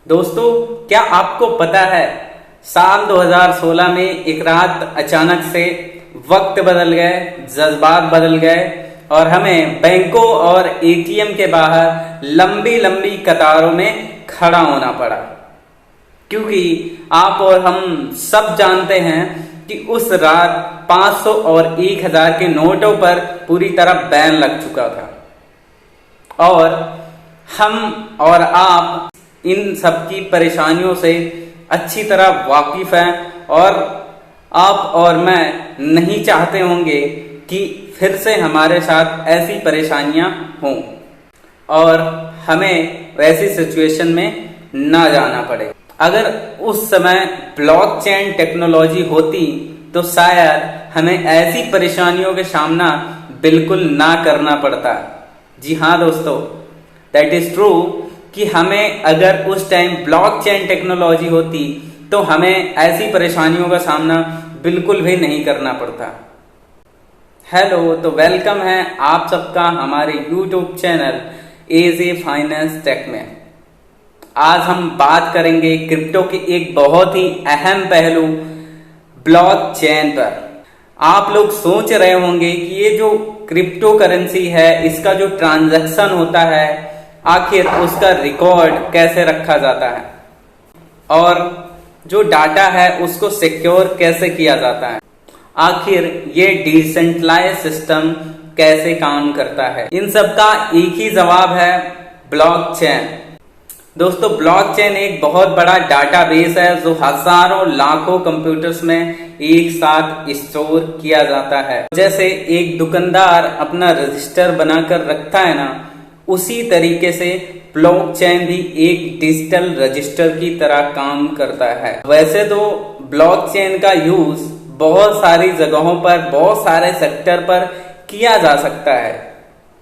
दोस्तों, क्या आपको पता है साल 2016 में एक रात अचानक से वक्त बदल गए, जज्बात बदल गए और हमें बैंकों और एटीएम के बाहर लंबी लंबी कतारों में खड़ा होना पड़ा। क्योंकि आप और हम सब जानते हैं कि उस रात 500 और 1000 के नोटों पर पूरी तरह बैन लग चुका था और हम और आप इन सब की परेशानियों से अच्छी तरह वाकिफ हैं और आप और मैं नहीं चाहते होंगे कि फिर से हमारे साथ ऐसी परेशानियां हों और हमें वैसी सिचुएशन में ना जाना पड़े। अगर उस समय ब्लॉकचेन टेक्नोलॉजी होती तो शायद हमें ऐसी परेशानियों के सामना बिल्कुल ना करना पड़ता। जी हाँ दोस्तों, दैट इज ट्रू कि हमें अगर उस टाइम ब्लॉकचेन टेक्नोलॉजी होती तो हमें ऐसी परेशानियों का सामना बिल्कुल भी नहीं करना पड़ता। हेलो, तो वेलकम है आप सबका हमारे यूट्यूब चैनल एजे फाइनेंस टेक में। आज हम बात करेंगे क्रिप्टो के एक बहुत ही अहम पहलू ब्लॉकचेन पर। आप लोग सोच रहे होंगे कि ये जो क्रिप्टो करेंसी है, इसका जो ट्रांजैक्शन होता है, आखिर उसका रिकॉर्ड कैसे रखा जाता है और जो डाटा है उसको सिक्योर कैसे किया जाता है, आखिर ये डिसेंट्रलाइज्ड सिस्टम कैसे काम करता है। इन सब का एक ही जवाब है, ब्लॉकचेन। दोस्तों, ब्लॉकचेन एक बहुत बड़ा डाटाबेस है जो हजारों लाखों कंप्यूटर्स में एक साथ स्टोर किया जाता है। जैसे एक दुकानदार अपना रजिस्टर बनाकर रखता है ना, उसी तरीके से ब्लॉकचेन भी एक डिजिटल रजिस्टर की तरह काम करता है। वैसे तो ब्लॉकचेन का यूज बहुत सारी जगहों पर, बहुत सारे सेक्टर पर किया जा सकता है,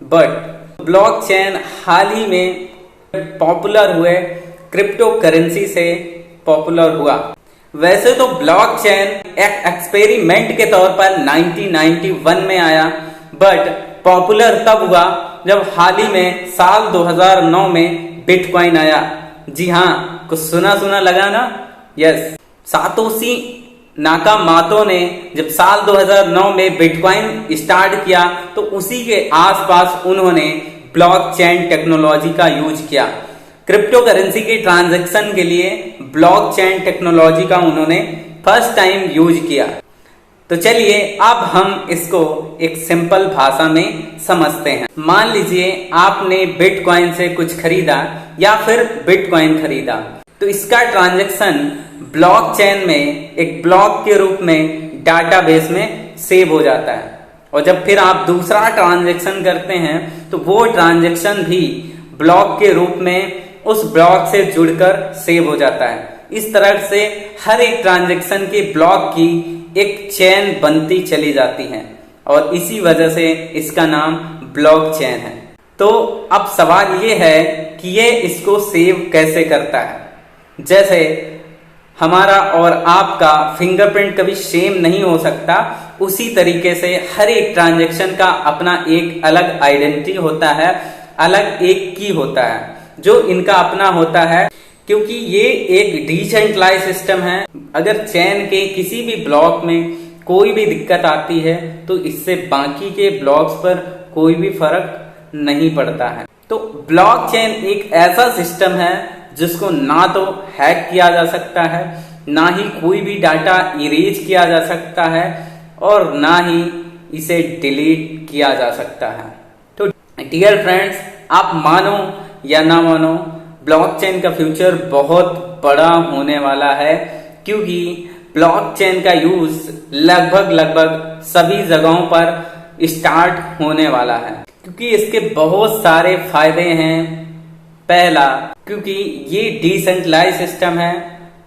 बट ब्लॉकचेन हाल ही में पॉपुलर हुए क्रिप्टो करेंसी से पॉपुलर हुआ। वैसे तो ब्लॉकचेन एक एक्सपेरिमेंट के तौर पर 1991 में आया, बट पॉपुलर तब हुआ जब हाल ही में साल 2009 में बिटकॉइन आया। जी हाँ, कुछ सुना सुना लगा ना? यस, सातोशी नाकामोटो ने जब साल 2009 में बिटकॉइन स्टार्ट किया तो उसी के आसपास उन्होंने ब्लॉकचेन टेक्नोलॉजी का यूज किया। क्रिप्टो करेंसी के ट्रांजैक्शन के लिए ब्लॉकचेन टेक्नोलॉजी का उन्होंने फर्स्ट टाइम यूज किया। तो चलिए अब हम इसको एक सिंपल भाषा में समझते हैं। मान लीजिए आपने बिटकॉइन से कुछ खरीदा या फिर बिटकॉइन खरीदा, तो इसका ट्रांजैक्शन ब्लॉकचेन में एक ब्लॉक के रूप में डाटाबेस में सेव हो जाता है और जब फिर आप दूसरा ट्रांजैक्शन करते हैं तो वो ट्रांजैक्शन भी ब्लॉक के रूप में उस ब्लॉक से जुड़कर सेव हो जाता है। इस तरह से हर एक ट्रांजैक्शन के ब्लॉक की एक चेन बनती चली जाती है और इसी वजह से इसका नाम ब्लॉकचेन है। तो अब सवाल ये है कि ये इसको सेव कैसे करता है। जैसे हमारा और आपका फिंगरप्रिंट कभी सेम नहीं हो सकता, उसी तरीके से हर एक ट्रांजैक्शन का अपना एक अलग आइडेंटिटी होता है, अलग एक की होता है जो इनका अपना होता है। क्योंकि ये एक डिसेंट्रलाइज्ड सिस्टम है, अगर चेन के किसी भी ब्लॉक में कोई भी दिक्कत आती है तो इससे बाकी के ब्लॉक्स पर कोई भी फर्क नहीं पड़ता है। तो ब्लॉकचेन एक ऐसा सिस्टम है जिसको ना तो हैक किया जा सकता है, ना ही कोई भी डाटा इरेज किया जा सकता है और ना ही इसे डिलीट किया जा सकता है। तो डियर फ्रेंड्स, आप मानो या ना मानो, ब्लॉकचेन का फ्यूचर बहुत बड़ा होने वाला है क्योंकि ब्लॉकचेन का यूज लगभग सभी जगहों पर स्टार्ट होने वाला है। क्योंकि इसके बहुत सारे फायदे हैं। पहला, क्योंकि ये डिसेंट्रलाइज्ड सिस्टम है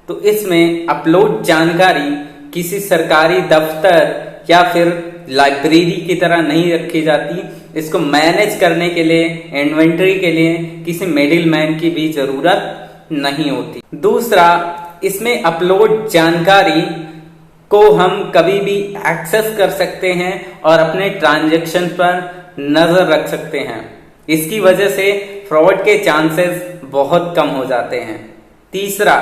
तो इसमें अपलोड जानकारी किसी सरकारी दफ्तर या फिर लाइब्रेरी की तरह नहीं रखी जाती। इसको मैनेज करने के लिए, इन्वेंटरी के लिए किसी मिडिलमैन की भी जरूरत नहीं होती। दूसरा, इसमें अपलोड जानकारी को हम कभी भी एक्सेस कर सकते हैं और अपने ट्रांजैक्शन पर नजर रख सकते हैं। इसकी वजह से फ्रॉड के चांसेस बहुत कम हो जाते हैं। तीसरा,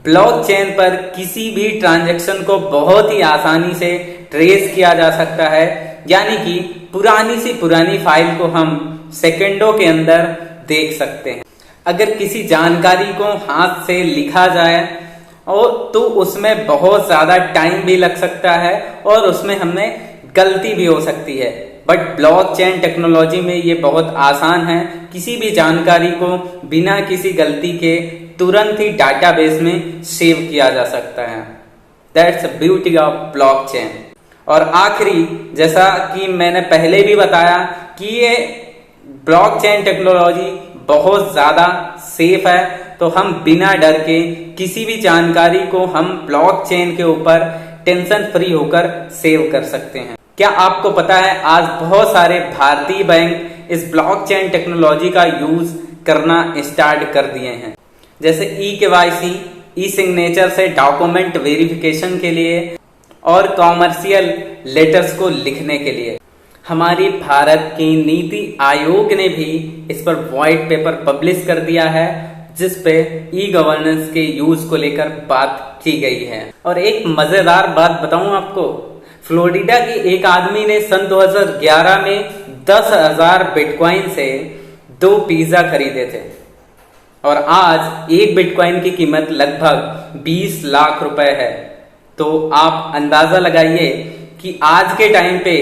ब्लॉकचेन पर किसी भी ट्रांजैक्शन को बहुत ही आसानी से ट्रेस किया जा सकता है, यानी कि पुरानी सी पुरानी फाइल को हम सेकंडों के अंदर देख सकते हैं। अगर किसी जानकारी को हाथ से लिखा जाए और तो उसमें बहुत ज्यादा टाइम भी लग सकता है और उसमें हमें गलती भी हो सकती है, बट ब्लॉकचेन टेक्नोलॉजी में ये बहुत आसान है। किसी भी जानकारी को बिना किसी गलती के तुरंत ही डाटाबेस में सेव किया जा सकता है। That's the beauty of blockchain. और आखिरी, जैसा कि मैंने पहले भी बताया कि ये ब्लॉकचेन टेक्नोलॉजी बहुत ज्यादा सेफ है, तो हम बिना डर के किसी भी जानकारी को हम ब्लॉकचेन के ऊपर टेंशन फ्री होकर सेव कर सकते हैं। क्या आपको पता है आज बहुत सारे भारतीय बैंक इस ब्लॉकचेन टेक्नोलॉजी का यूज करना स्टार्ट कर दिए हैं, जैसे ई-केवाईसी, ई सिग्नेचर से डॉक्यूमेंट वेरिफिकेशन के लिए और कॉमर्शियल लेटर्स को लिखने के लिए। हमारी भारत की नीति आयोग ने भी इस पर व्हाइट पेपर पब्लिश कर दिया है, जिस पे ई गवर्नेंस के यूज को लेकर बात की गई है। और एक मजेदार बात बताऊं आपको, फ्लोरिडा के एक आदमी ने सन 2011 में 10,000 बिटकॉइन से 2 पिज्जा खरीदे थे और आज एक बिटकॉइन की कीमत लगभग 20 लाख रुपए है। तो आप अंदाजा लगाइए कि आज के टाइम पे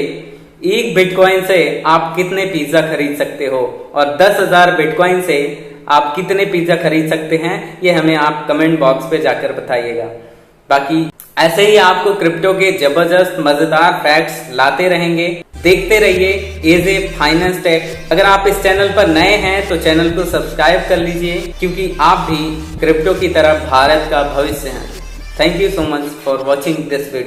एक बिटकॉइन से आप कितने पिज्जा खरीद सकते हो और 10,000 बिटकॉइन से आप कितने पिज्जा खरीद सकते हैं, ये हमें आप कमेंट बॉक्स पे जाकर बताइएगा। बाकी ऐसे ही आपको क्रिप्टो के जबरदस्त मजेदार फैक्ट्स लाते रहेंगे। देखते रहिए एज ए फाइनेंस टेक। अगर आप इस चैनल पर नए हैं तो चैनल को सब्सक्राइब कर लीजिए, क्योंकि आप भी क्रिप्टो की तरह भारत का भविष्य हैं। Thank you so much for watching this video.